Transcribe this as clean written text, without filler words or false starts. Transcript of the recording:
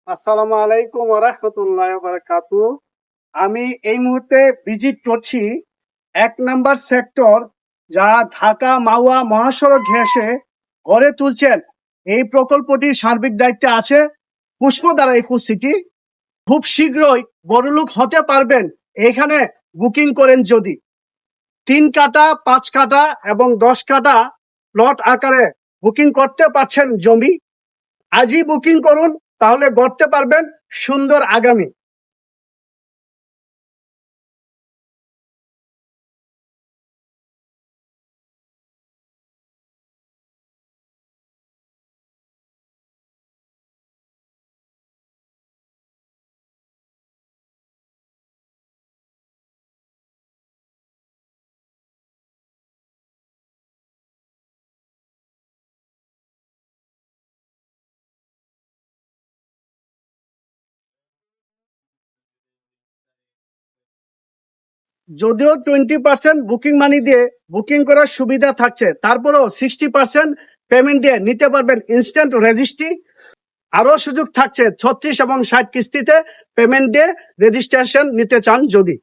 আসসালামু আলাইকুম ওয়া রাহমাতুল্লাহি ওয়া বারাকাতুহু। আমি এই মুহূর্তে ভিজিট করছি ১ নাম্বার সেক্টর, যা ঢাকা মাওয়া মহাসড়ক ঘেঁষে গড়ে তুলছেন। এই প্রকল্পটির সার্বিক দায়িত্বে আছে পুষ্পধারা ইকো সিটি। খুব শীঘ্রই বড়লোক হতে পারবেন এখানে বুকিং করেন যদি। ৩ কাঠা, ৫ কাঠা এবং ১০ কাঠা প্লট আকারে বুকিং করতে পারছেন জমি। আজই বুকিং করুন, তাহলে গড়তে পারবেন সুন্দর আগামী। যদিও 20% বুকিং মানি দিয়ে বুকিং করার সুবিধা থাকছে, তারপরেও 60% পেমেন্ট দিয়ে নিতে পারবেন ইনস্ট্যান্ট রেজিস্ট্রি। আরো সুযোগ থাকছে 36 এবং 60 কিস্তিতে পেমেন্ট দিয়ে রেজিস্ট্রেশন নিতে চান যদি।